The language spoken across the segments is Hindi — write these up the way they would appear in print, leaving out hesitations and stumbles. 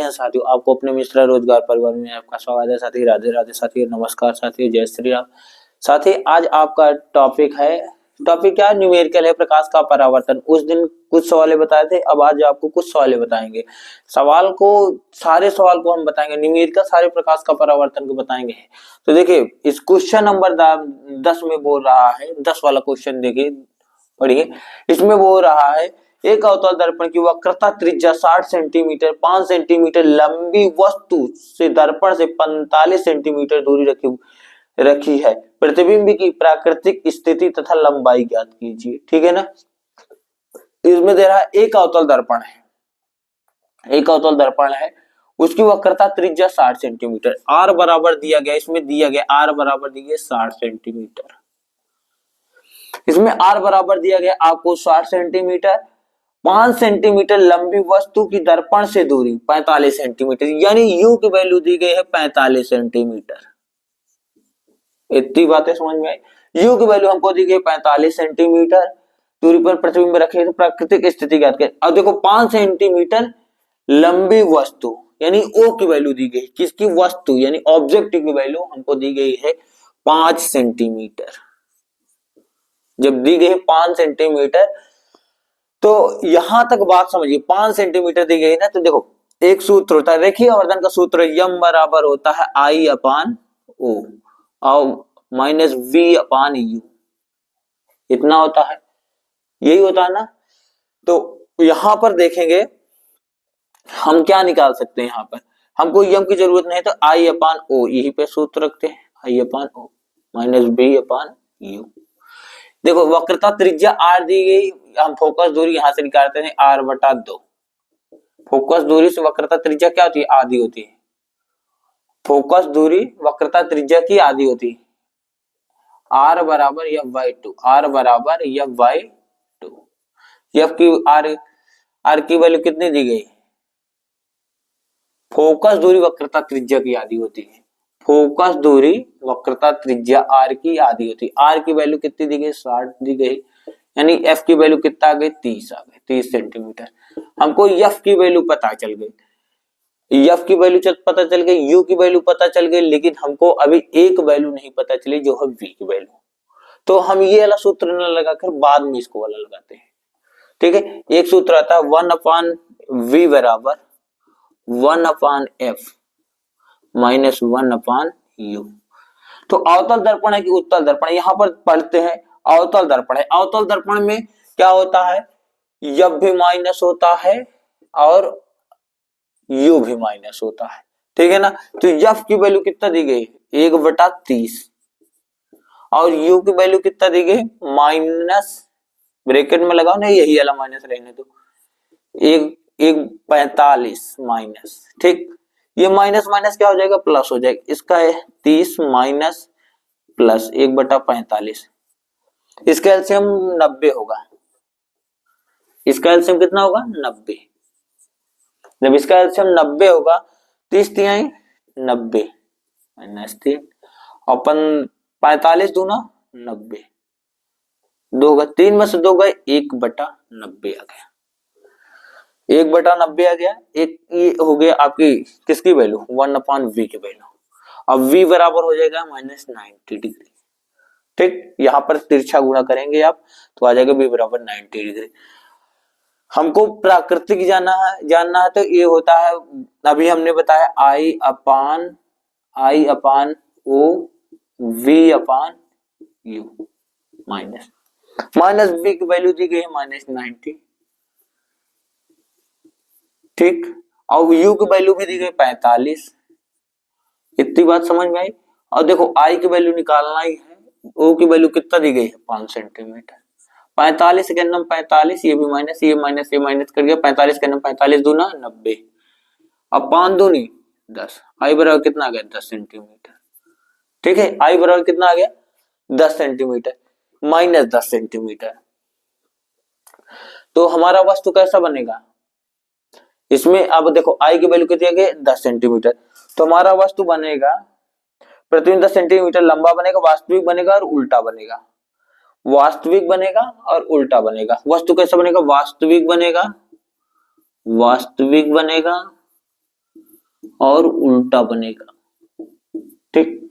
हैं साथियों, आपको अपने मिश्रा रोजगार परिवार में आपका स्वागत है साथी। राधे राधे साथी, नमस्कार साथियों, जय श्री राम साथी। आज आपका टॉपिक क्या है? न्यूमेरिकल है, प्रकाश का परावर्तन। उस दिन कुछ सवाल बताए थे, अब आज आपको कुछ सवाल बताएंगे। सारे सवाल को हम बताएंगे, न्यूमेरिकल सारे प्रकाश का परावर्तन को बताएंगे। तो देखिए, इस क्वेश्चन नंबर 10 में बोल रहा है, 10 वाला क्वेश्चन देखिए, पढ़िए। इसमें बोल रहा है, एक अवतल दर्पण की वक्रता त्रिज्या 60 सेंटीमीटर 5 सेंटीमीटर लंबी वस्तु से दर्पण से 45 सेंटीमीटर दूरी रखी है। प्रतिबिंब की प्राकृतिक स्थिति तथा लंबाई ज्ञात कीजिए। ठीक है ना। इसमें दे रहा है एक अवतल दर्पण है, उसकी वक्रता त्रिज्या 60 सेंटीमीटर, आर बराबर दिया गया, इसमें दिया गया आर बराबर दिया 60 सेंटीमीटर। इसमें आर बराबर दिया गया आपको 60 सेंटीमीटर, 5 सेंटीमीटर लंबी वस्तु की दर्पण से दूरी 45 सेंटीमीटर, यानी यू की वैल्यू दी गई है 45 सेंटीमीटर। इतनी बातें समझ में आई। यू की वैल्यू हमको दी गई 45 सेंटीमीटर, दूरी पर प्रतिबिंब रखे तो प्राकृतिक स्थिति ज्ञात करें। अब देखो 5 सेंटीमीटर लंबी वस्तु यानी ओ की वैल्यू दी गई, किसकी? वस्तु यानी ऑब्जेक्ट की वैल्यू हमको दी गई है 5 सेंटीमीटर। जब दी गई 5 सेंटीमीटर, तो यहां तक बात समझिए। 5 सेंटीमीटर दी गई ना, तो देखो एक सूत्र होता है, रेखीय आवर्धन का सूत्र, यम बराबर होता है आई अपान ओ और माइनस वी अपान यू, इतना होता है, यही होता है ना। तो यहां पर देखेंगे हम क्या निकाल सकते हैं। यहां पर हमको यम की जरूरत नहीं, तो आई अपान ओ यही पे सूत्र रखते हैं, I upon O minus B upon U. देखो वक्रता त्रिज्या आर दी गई, हम फोकस दूरी यहां से निकालते हैं आर बटा 2। फोकस दूरी से वक्रता त्रिज्या क्या होती है? आधी होती है। फोकस दूरी वक्रता त्रिज्या की आधी होती है। आर बराबर एफ बाई 2, आर बराबर एफ बाई 2। एफ की आर की वैल्यू कितनी दी गई? फोकस दूरी वक्रता त्रिज्या की आधी होती है। फोकस दूरी वक्रता त्रिज्या आर की आधी होती है। आर की वैल्यू कितनी दी गई? 60 दी गई, यानी एफ की वैल्यू कितना आ गई? 30 आ गई, 30 सेंटीमीटर। हमको एफ की वैल्यू पता चल गई, एफ की वैल्यू पता चल गई, यू की वैल्यू पता चल गई, लेकिन हमको अभी एक वैल्यू नहीं पता चली, जो है वी की वैल्यू। तो हम ये वाला सूत्र न लगाकर बाद में इसको वाला लगाते हैं। ठीक है, एक सूत्र आता है 1 अपान वी बराबर 1 upon F minus 1 upon you. तो अवतल दर्पण है कि उत्तल दर्पण? यहां पर पढ़ते हैं अवतल दर्पण है। अवतल दर्पण में क्या होता है? एफ भी माइनस होता है और यू भी माइनस होता है। ठीक है ना। तो एफ की वैल्यू कितना दी गई? 1/30 और यू की वैल्यू कितना दी गई? माइनस, ब्रैकेट में लगाओ ना, यही वाला माइनस रहने दो, 1/45 माइनस। ठीक, ये माइनस माइनस क्या हो जाएगा? प्लस हो जाएगा। इसका है 30 माइनस प्लस 1/45, इसका एलसीएम 90 होगा। इसका एलसीएम कितना होगा? 90। जब इसका एलसीएम 90 होगा, 30 तिहाई 90 माइनस 3 अपन 45 दूना 90, 2 होगा, 3 में से 2 गए, 1/90 आ गया, 1/90 आ गया। एक ये हो गया आपकी किसकी वैल्यू? 1 अपान वी की वैल्यू। अब वी बराबर हो जाएगा माइनस 90 डिग्री। ठीक, यहां पर तिरछा गुणा करेंगे आप, तो आ जाएगा वी बराबर 90 डिग्री। हमको प्राकृतिक जानना है, तो ये होता है, अभी हमने बताया I upon O V upon U minus V की वैल्यू दी गई है माइनस 90। ठीक, और यू की वैल्यू भी दी गई 45। इतनी बात समझ में आई। और देखो आई की वैल्यू निकालना ही है, ओ की वैल्यू कितना दी गई है? 5 सेंटीमीटर। 45 के अंदर 45, ये भी माइनस, ये माइनस, ये माइनस कर गया, 45 के अंदर 45 दूना 90, अब 5 दूनी 10, आई बराबर कितना आ गया? 10 सेंटीमीटर। ठीक है, आई बराबर कितना आ गया? 10 सेंटीमीटर माइनस 10 सेंटीमीटर। तो हमारा वस्तु कैसा बनेगा? इसमें अब देखो आई की वैल्यू कितनी आ गई? 10 सेंटीमीटर। तो हमारा वस्तु बनेगा, प्रतिबिंब 10 सेंटीमीटर लंबा बनेगा, वास्तविक बनेगा और उल्टा बनेगा। वास्तविक बनेगा और उल्टा बनेगा। वस्तु कैसा बनेगा? वास्तविक बनेगा और उल्टा बनेगा। ठीक,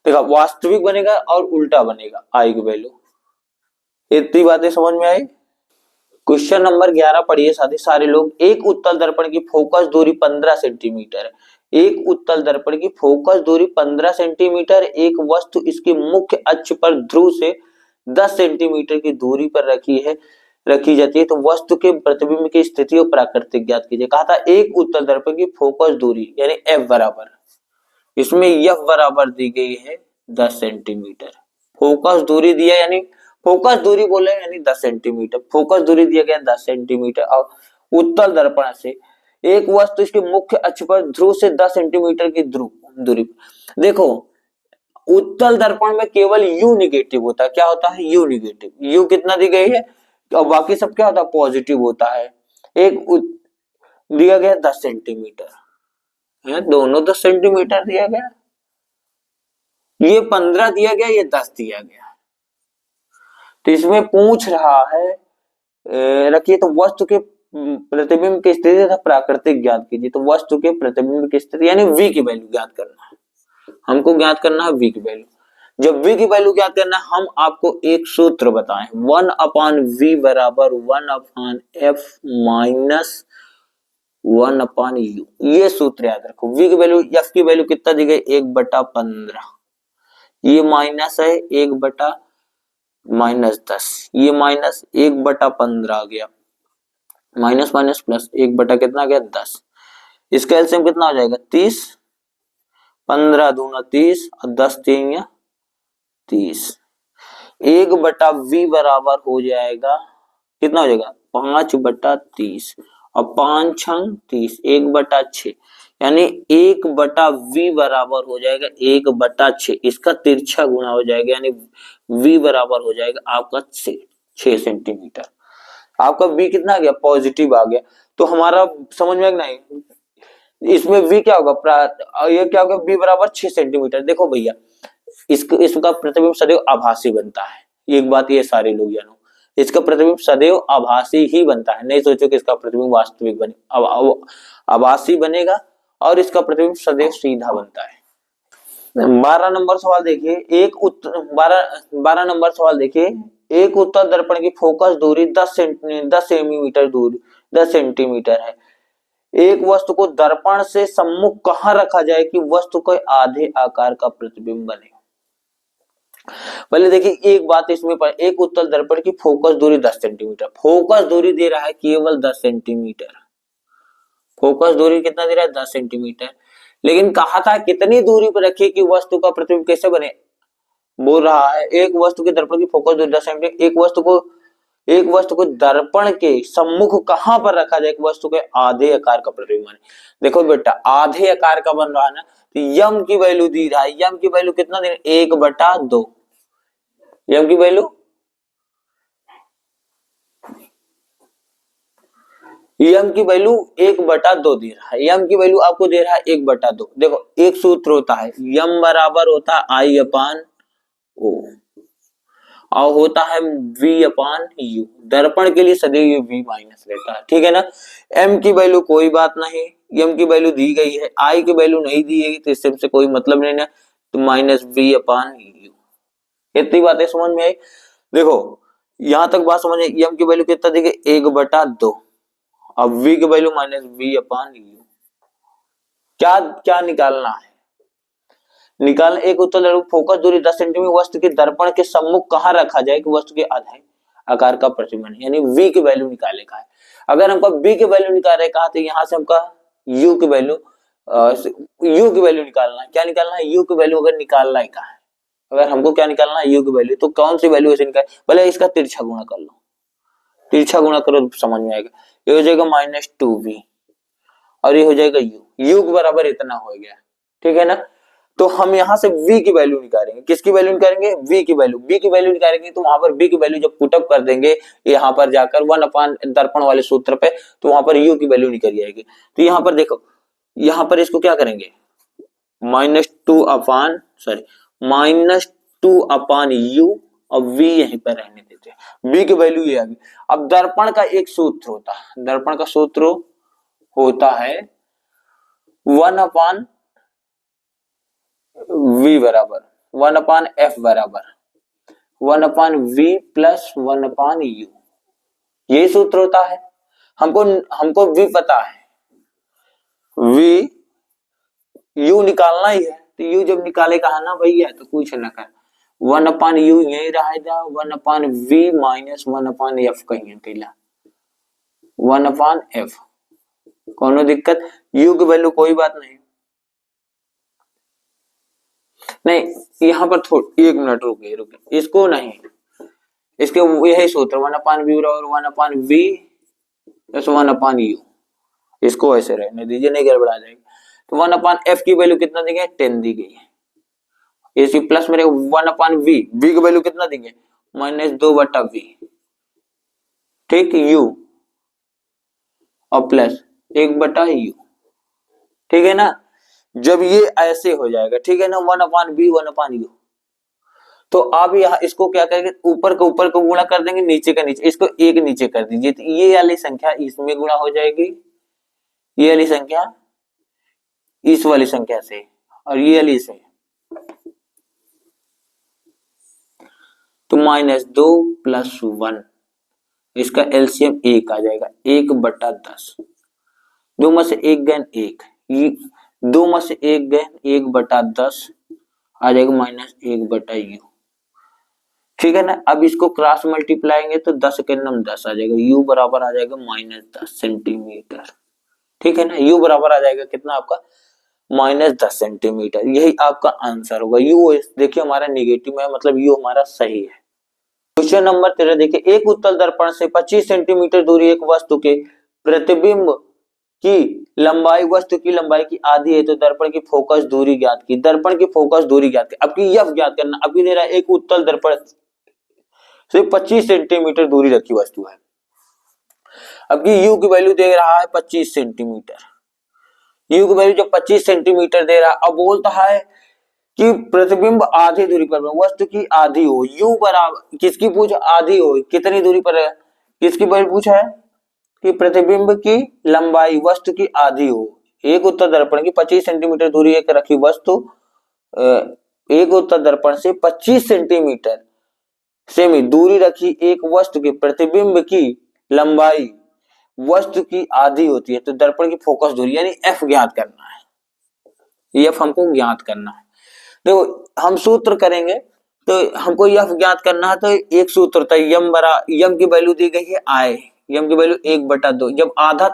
देखा, वास्तविक बनेगा और उल्टा बनेगा आई की वैल्यू। इतनी बातें समझ में आई। क्वेश्चन नंबर 11 पढ़िए साथी सारे लोग। एक उत्तल दर्पण की फोकस दूरी 15 सेंटीमीटर है। एक उत्तल दर्पण की फोकस दूरी 15 सेंटीमीटर, एक वस्तु इसके मुख्य अक्ष पर ध्रुव से 10 सेंटीमीटर की दूरी पर रखी जाती है, तो वस्तु के प्रतिबिंब की स्थिति और प्राकृतिक ज्ञात कीजिए। कहा था एक उत्तल दर्पण की फोकस दूरी यानी एफ बराबर, इसमें एफ बराबर दी गई है 10 सेंटीमीटर। फोकस दूरी दिया यानी फोकस दूरी बोले यानी 10 सेंटीमीटर, फोकस दूरी दिया गया 10 सेंटीमीटर। और उत्तल दर्पण से एक वस्तु इसके मुख्य अक्ष पर ध्रुव से 10 सेंटीमीटर की ध्रुव दूरी। देखो, उत्तल दर्पण में केवल यू निगेटिव होता है। क्या होता है? You negative. यू कितना दी गई है और बाकी सब क्या होता है? पॉजिटिव होता है। एक दिया गया 10 सेंटीमीटर है, दोनों 10 सेंटीमीटर दिया गया, ये 15 दिया गया, ये 10 दिया गया। तो इसमें पूछ रहा है, रखिए, तो वस्तु के प्रतिबिंब की स्थिति तथा प्राकृतिक ज्ञात कीजिए। तो वस्तु के प्रतिबिंब की स्थिति यानी वी की वैल्यू ज्ञात करना है, हमको ज्ञात करना है वी की वैल्यू। जब वी की वैल्यू ज्ञात करना है, हम आपको एक सूत्र बताएं, 1/v बराबर 1/f माइनस 1/u। ये सूत्र याद रखो। वी की वैल्यू, एफ की वैल्यू कितना दी गई? 1/15। ये माइनस है 1/-10, ये माइनस 1/15 आ गया, माइनस माइनस प्लस 1 कितना आ गया? 10। इसका एलसीएम कितना हो जाएगा? 30, 15 दूना 30 और 10 3 या 30। 1/v बराबर हो जाएगा, कितना हो जाएगा? 5/30 और 5 छंग 30, 1/6 यानी 1/v बराबर हो जाएगा 1/6। इसका तिरछा गुणा हो जाएगा यानी v बराबर हो जाएगा आपका 6 सेंटीमीटर। आपका v कितना आ गया? पॉजिटिव आ गया। तो हमारा समझ में नहीं, इसमें v क्या होगा? ये क्या होगा? v बराबर 6 सेंटीमीटर। देखो भैया, इसका प्रतिबिंब सदैव आभासी बनता है, एक बात ये सारे लोग जानो, इसका प्रतिबिंब सदैव आभासी ही बनता है। नहीं सोचो कि इसका प्रतिबिंब वास्तविक बने, अब आभासी बनेगा और इसका प्रतिबिंब सदैव सीधा बनता है। 12 नंबर सवाल देखिए, 12 नंबर सवाल देखिए, एक उत्तल दर्पण की फोकस दूरी 10 सेंटीमीटर दूरी 10 सेंटीमीटर है। एक वस्तु को दर्पण से सम्मुख कहां रखा जाए कि वस्तु के आधे आकार का प्रतिबिंब बने? पहले देखिए एक बात इसमें पर, एक उत्तल दर्पण की फोकस दूरी 10 सेंटीमीटर, फोकस दूरी दे रहा है केवल 10 सेंटीमीटर। फोकस दूरी कितना दे रहा है? 10 सेंटीमीटर। लेकिन कहा था कितनी दूरी पर रखिए कि वस्तु का प्रतिबिंब कैसे बने? बोल रहा है एक वस्तु के दर्पण की फोकस दूरी 10 सेंटीमीटर, एक वस्तु को दर्पण के सम्मुख कहां पर रखा जाए कि वस्तु के आधे आकार का प्रतिबिंब बने? देखो बेटा, आधे आकार का बन रहा है ना, तो यम की वैल्यू दी रहा है। यम की वैल्यू कितना दे रहा है? 1/2। यम की वैल्यू, यम की वैल्यू 1/2 दे रहा है। यम की वैल्यू आपको दे रहा है 1/2। देखो एक सूत्र होता है, यम बराबर होता है I/O और होता है V/U। दर्पण के लिए सदैव ये V माइनस रहता है, ठीक है ना। M की वैल्यू कोई बात नहीं, M की वैल्यू दी गई है, I की वैल्यू नहीं दी गई तो इससे कोई मतलब नहीं है, तो माइनस V/U। इतनी बातें समझ में आई। देखो यहां तक बात समझ आई। M की वैल्यू कितना दी गई? 1/2। अब V की वैल्यू माइनस V/U। क्या क्या निकालना है? निकाल एक उत्तल दर्पण फोकस दूरी 10 सेंटीमीटर, वस्तु के दर्पण के सम्मुख कहां रखा जाए कि वस्तु के आधे आकार का प्रतिबिंब, यानी V की वैल्यू निकाले का है। अगर हमको V की वैल्यू निकाले कहा तो यहां से हमका U की वैल्यू निकालना है। क्या निकालना है? U की वैल्यू अगर निकालना है कहा है, अगर हमको क्या निकालना है? U की वैल्यू, तो कौन सी वैल्यू ऐसे निकाल, पहले इसका तिरछा गुणा कर लो, तिरछा गुणा करो तो समझ में आएगा। ये हो जाएगा -2V और ये हो जाएगा U के बराबर इतना हो गया, ठीक है ना। तो हम यहाँ से V की वैल्यू निकालेंगे, किसकी वैल्यू निकालेंगे? V की वैल्यू। V की वैल्यू निकालेंगे तो वहां पर V की वैल्यू जब पुटअप कर देंगे यहाँ पर जाकर 1 दर्पण वाले सूत्र पे, तो वहां पर U की वैल्यू निकल जाएगी। तो यहाँ पर देखो, यहाँ पर इसको क्या करेंगे? -2/U और V यहीं पर रहने देते हैं। V की वैल्यू ये आ गई। अब दर्पण का एक सूत्र होता है, दर्पण का सूत्र होता है 1/v बराबर 1/f बराबर 1/v प्लस 1/u, यही सूत्र होता है। हमको हमको v पता है, v u निकालना ही है, तो u जब निकाले कहा ना भैया तो कुछ न कर 1/u यही रहेगा 1/v माइनस 1/f कहीं अकेला 1/f, कोनो दिक्कत, u की वैल्यू कोई बात नहीं, नहीं यहाँ पर थोड़ी 1 मिनट रुके रुके, इसको नहीं, इसके यही सूत्र 1/v बराबर 1/v प्लस 1/u, इसको ऐसे रहने दीजिए, नहीं गड़बड़ा जाएगी। तो 1/f की वैल्यू कितना देंगे 10 दी गई है, इसी प्लस मेरे 1/v, v की वैल्यू कितना देंगे -2/v, ठीक, u और प्लस 1/u, ठीक है ना। जब ये ऐसे हो जाएगा, ठीक है ना, 1/v 1/u, तो आप यहाँ इसको क्या करेंगे, ऊपर को गुणा कर देंगे, नीचे का नीचे, इसको एक नीचे कर दीजिए, तो ये वाली संख्या इसमें गुणा हो जाएगी, ये वाली संख्या इस वाली संख्या से, और ये वाली से, तो -2 प्लस 1, इसका एलसीएम 1 आ जाएगा 1/10, 2 में से 1 गैन 1, 2 में से 1 गैन 1/10 आ जाएगा -1/u, ठीक है ना। अब इसको क्रॉस मल्टीप्लाएंगे तो 10 के नम 10 आ जाएगा, u बराबर आ जाएगा -10 सेंटीमीटर, ठीक है ना। u बराबर आ जाएगा कितना आपका -10 सेंटीमीटर, यही आपका आंसर होगा। u देखिए हमारा निगेटिव है, मतलब u हमारा सही है। क्वेश्चन नंबर 13 देखिए, एक उत्तल दर्पण से 25 सेंटीमीटर दूरी एक वस्तु के प्रतिबिंब की लंबाई वस्तु की लंबाई की आधी है, तो दर्पण की फोकस दूरी ज्ञात की, दर्पण की फोकस दूरी ज्ञात की। अब की यह ज्ञात करना, अभी दे रहा है एक उत्तल दर्पण से 25 सेंटीमीटर दूरी रखी वस्तु है, अब की u की वैल्यू दे रहा है 25 सेंटीमीटर, u की वैल्यू जब 25 सेंटीमीटर दे रहा है, अब बोलता है कि प्रतिबिंब आधी दूरी पर वस्तु की आधी हो, u बराबर किसकी पूछ आधी हो, कितनी दूरी पर है, किसकी वैल्यू पूछा है कि प्रतिबिंब की लंबाई वस्तु की आधी हो, एक उत्तल दर्पण की 25 सेंटीमीटर दूरी एक रखी वस्तु, एक उत्तल दर्पण से 25 सेंटीमीटर सेमी दूरी रखी एक वस्तु के प्रतिबिंब की लंबाई वस्तु की आधी होती है, तो दर्पण की फोकस दूरी यानी f ज्ञात करना है, f हमको ज्ञात करना है। देखो हम सूत्र करेंगे, तो हमको f ज्ञात करना है, तो एक सूत्र होता है यम की वैल्यू दी गई है I, यम की वैल्यू 1/2, जब आधा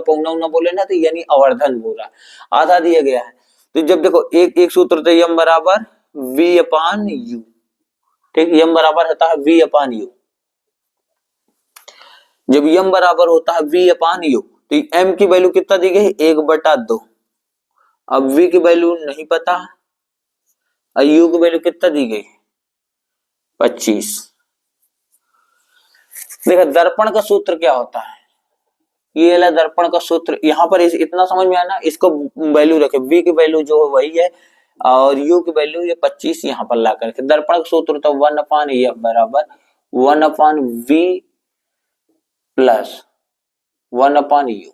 पौना बोले ना, तो यानी आवर्धन बोल रहा है, आधा दिया गया है, तो जब देखो एक सूत्र होता है यम बराबर v/u, ठीक, यम बराबर होता है v/u, जब यम बराबर होता है v/u, तो m की वैल्यू कितना दी गई 1/2, अब v की वैल्यू नहीं पता, और u की वैल्यू कितना दी गई 25। देखो दर्पण का सूत्र क्या होता है, ये वाला दर्पण का सूत्र, यहाँ पर इतना समझ में आया ना, इसको वैल्यू रखे, v की वैल्यू जो है वही है, और u की वैल्यू ये 25 यहाँ पर ला करके, दर्पण का सूत्र तो 1/f बराबर 1/v प्लस 1/u।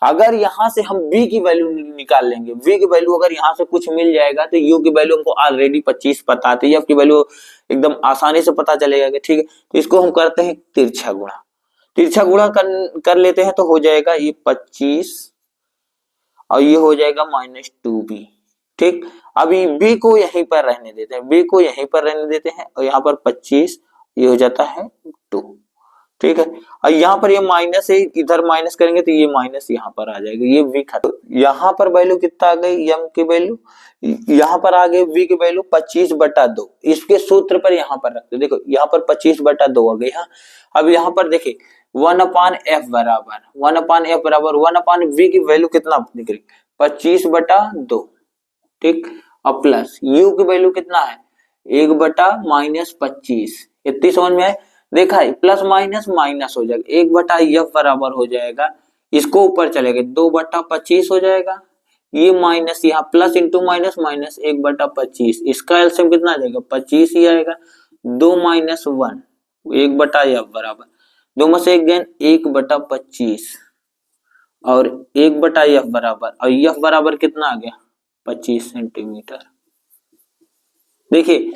अगर यहां से हम v की वैल्यू निकाल लेंगे, v की वैल्यू अगर यहां से कुछ मिल जाएगा, तो u की वैल्यू हमको ऑलरेडी 25 पता है, f की वैल्यू एकदम आसानी से पता चलेगा, ठीक है। तो इसको हम करते हैं तिरछा गुणा, तिरछा गुणा कर लेते हैं, तो हो जाएगा ये 25 और ये हो जाएगा -2b, ठीक। अभी b को यहीं पर रहने देते हैं, b को यहीं पर रहने देते हैं, और यहाँ पर 25, ये हो जाता है 2, ठीक है। और यहाँ पर ये माइनस है, इधर माइनस करेंगे तो ये माइनस यहाँ पर आ जाएगा, ये v खत्म, यहाँ पर वैल्यू कितना आ गई m की वैल्यू, यहाँ पर आ गई v की वैल्यू 25/2, इसके सूत्र पर यहाँ पर रखते, देखो यहाँ पर 25/2 आ गई। हाँ, अब यहाँ पर देखिए 1/f बराबर 1/v की वैल्यू कितना निकली 25/2, ठीक, और प्लस u की वैल्यू कितना है 1/-25, इतनी समझ में आए, देखा है प्लस माइनस माइनस हो जाएगा, 1/f बराबर हो जाएगा, इसको ऊपर चलेगा 2/25 हो जाएगा, ये माइनस यहाँ प्लस इंटू माइनस माइनस 1/25, इसका एलसीएम कितना आ जाएगा 25 ही आएगा, 2 - 1 1/f बराबर 2 में से 1 गैन 1/25, और 1/f बराबर, और f बराबर कितना आ गया 25 सेंटीमीटर। देखिए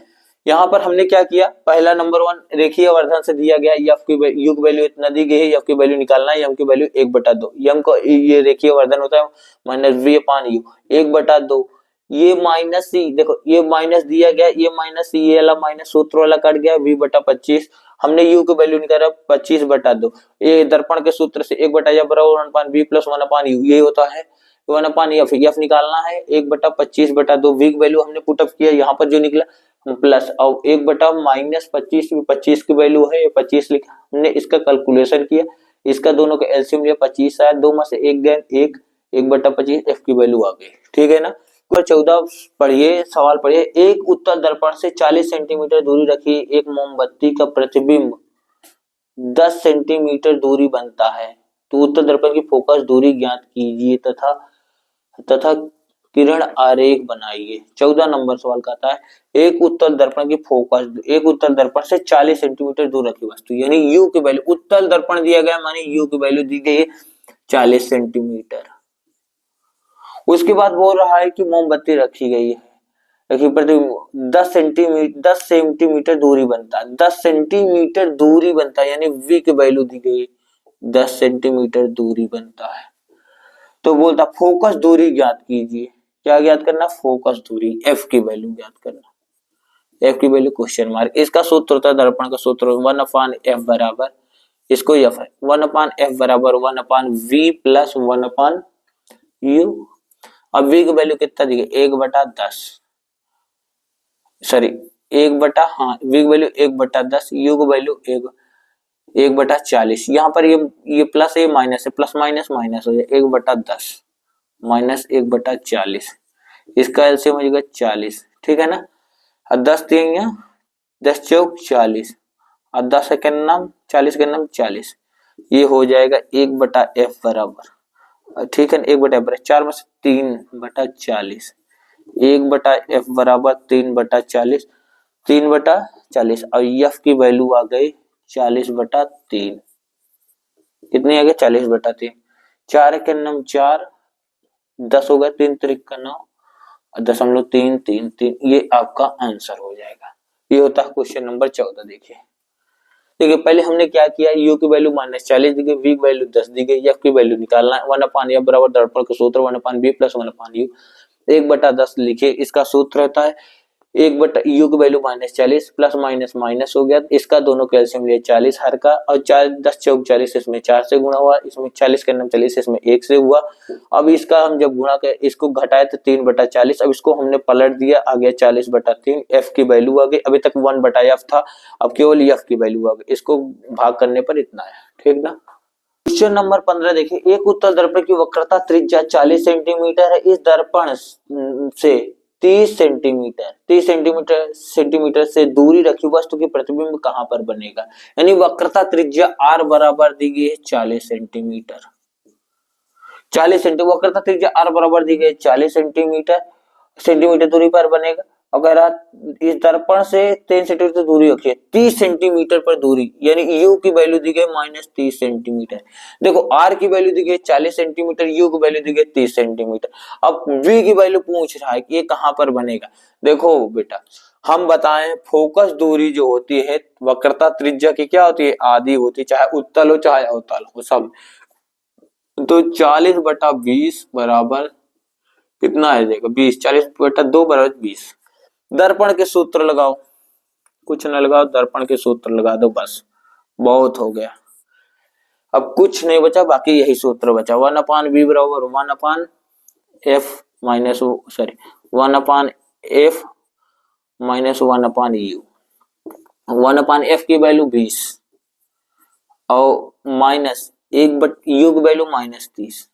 यहाँ पर हमने क्या किया, पहला नंबर 1 रेखीय वर्धन से दिया गया, f की u की वैल्यू इतना दी गई है, f की वैल्यू निकालना है, m की वैल्यू 1/2, m को ये रेखीय वर्धन होता है -v/u 1/2, ये माइनस सी, देखो ये माइनस दिया गया, ये माइनस सी, ये वाला माइनस सूत्र वाला कट गया, v/25, हमने u की वैल्यू निकाला 25/2, ये दर्पण के सूत्र से 1/f बराबर 1/v + 1/u, ये होता है 1/f, f निकालना है 1/25/2, v की वैल्यू हमने पुटअप किया, यहाँ पर जो निकला प्लस, और 1/-25, 25 की वैल्यू है, 25 लिखा हमने, इसका कैलकुलेशन किया, इसका दोनों का एलसीएम लिया 25 आया, 2 में से 1 गए 1, 1/25 f की वैल्यू आ गई। ठीक है ना। 14 पढ़िए, सवाल पढ़िए, एक उत्तल दर्पण से 40 सेंटीमीटर दूरी रखी एक मोमबत्ती का प्रतिबिंब 10 सेंटीमीटर दूरी बनता है, तो उत्तल दर्पण की फोकस दूरी ज्ञात कीजिए तथा तथा किरण आरेख बनाइए। 14 नंबर सवाल कहता है एक उत्तल दर्पण की फोकस, एक उत्तल दर्पण से 40 सेंटीमीटर दूर रखी वस्तु, यानी u की वैल्यू, उत्तल दर्पण दिया गया माने u की वैल्यू दी गई है 40 सेंटीमीटर। उसके बाद बोल रहा है कि मोमबत्ती रखी गई है, रखी प्रति 10 सेंटीमीटर दूरी बनता है, 10 सेंटीमीटर दूरी बनता है, यानी v की वैल्यू दी गई 10 सेंटीमीटर दूरी बनता है। तो बोलता फोकस दूरी ज्ञात कीजिए, क्या ज्ञात करना, फोकस दूरी, f की वैल्यू ज्ञात करना, f की वैल्यू क्वेश्चन मार्क। इसका सूत्र होता है दर्पण का सूत्र 1/f बराबर, इसको f है 1/f बराबर 1/v + 1/u। अब v की वैल्यू कितना दी गई 1/10, सॉरी 1/, v की वैल्यू 1/10, u की वैल्यू 1/40, यहाँ पर ये प्लस है माइनस है, प्लस माइनस माइनस हो जाए 1/10 माइनस 1/40, इसका एलसीएम हो जाएगा 40। ठीक है ना। और 10 देंगे 10 चौक 40, और 10 के नाम 40 के नाम 40, ये हो जाएगा 1/f बराबर, ठीक है ना, 1/f बराबर 4 में से 3/40, 1/f बराबर 3/40, 3/40, और f की वैल्यू आ गई 40/3, कितनी आ गई 40/3, 4 के नाम 4, 10 हो गया, 3 त्रिक का 9, 0.333, ये आपका आंसर हो जाएगा। ये होता है क्वेश्चन नंबर 14। देखिए देखिए पहले हमने क्या किया, u की वैल्यू -40 दी गई, v की वैल्यू 10 दी गई, f की वैल्यू निकालना है, 1/f बराबर दर्पण का सूत्र 1/v + 1/u, 1/10 लिखिए, इसका सूत्र होता है 1/u की वैल्यू -40, प्लस माइनस माइनस हो गया, इसका दोनों कैल्शियम लिया 40 हर का, और 4 10 चौक 40, इसमें 4 से गुणा हुआ, इसमें 40 के नाम 40, इसमें 1 से हुआ। अब इसका हम जब गुणा कर इसको घटाए तो 3/40, अब इसको हमने पलट दिया, आ गया 40/3, f की वैल्यू आ गई, अभी तक 1/f था, अब केवल f की वैल्यू आ गई, इसको भाग करने पर इतना है। ठीक ना। क्वेश्चन नंबर 15 देखिए, एक उत्तल दर्पण की वक्रता त्रिज्या 40 सेंटीमीटर है, इस दर्पण से 30 सेंटीमीटर से दूरी रखी वस्तु की प्रतिबिंब कहां पर बनेगा, यानी वक्रता त्रिज्या r बराबर दी गई है 40 सेंटीमीटर, 40 सेंटीमीटर वक्रता त्रिज्या r बराबर दी गई है 40 सेंटीमीटर दूरी पर बनेगा। अगर इस दर्पण से 3 सेंटीमीटर दूरी रखिए, 30 सेंटीमीटर पर दूरी, यानी u की वैल्यू दी गई -30 सेंटीमीटर। देखो r की वैल्यू दी गई 40 सेंटीमीटर, u की वैल्यू दी गई 30 सेंटीमीटर। अब v की वैल्यू पूछ रहा है कि ये कहां पर बनेगा। देखो बेटा हम बताएं, फोकस दूरी जो होती है वक्रता त्रिज्या की क्या होती है, आधी होती है, चाहे उत्तल हो चाहे अवतल हो सब। तो 40/20 बराबर कितना आ जाएगा 20, 40/2 बराबर 20। दर्पण के सूत्र लगाओ, कुछ न लगाओ, दर्पण के सूत्र लगा दो, बस बहुत हो गया। अब कुछ नहीं बचा, बाकी यही सूत्र बचा, 1/v बराबर 1/f minus, sorry 1/f minus 1/u, 1/f की वैल्यू 20 और माइनस u की वैल्यू -30।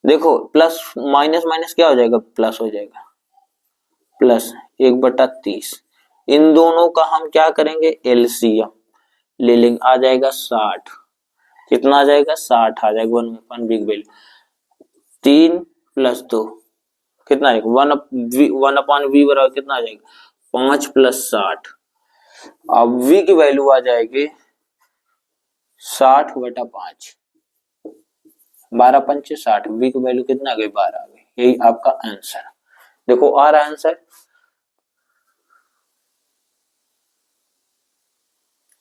देखो प्लस माइनस माइनस क्या हो जाएगा, प्लस हो जाएगा, प्लस 1/30। इन दोनों का हम क्या करेंगे, एलसीएम ले लेंगे, आ जाएगा 60। कितना आ जाएगा 60 आ जाएगा, 1/v वैल्यू 3 + 2 कितना आएगा 1/v बराबर कितना आ जाएगा 5 + 60। अब v की वैल्यू आ जाएगी 60/5, 12 पंचे 60, v की वैल्यू कितना आ गई 12 आ गई। यही आपका आंसर। देखो आ रहा है आंसर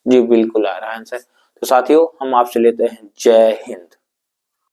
जी, बिल्कुल आ रहा है आंसर। तो साथियों हम आपसे लेते हैं जय हिंद।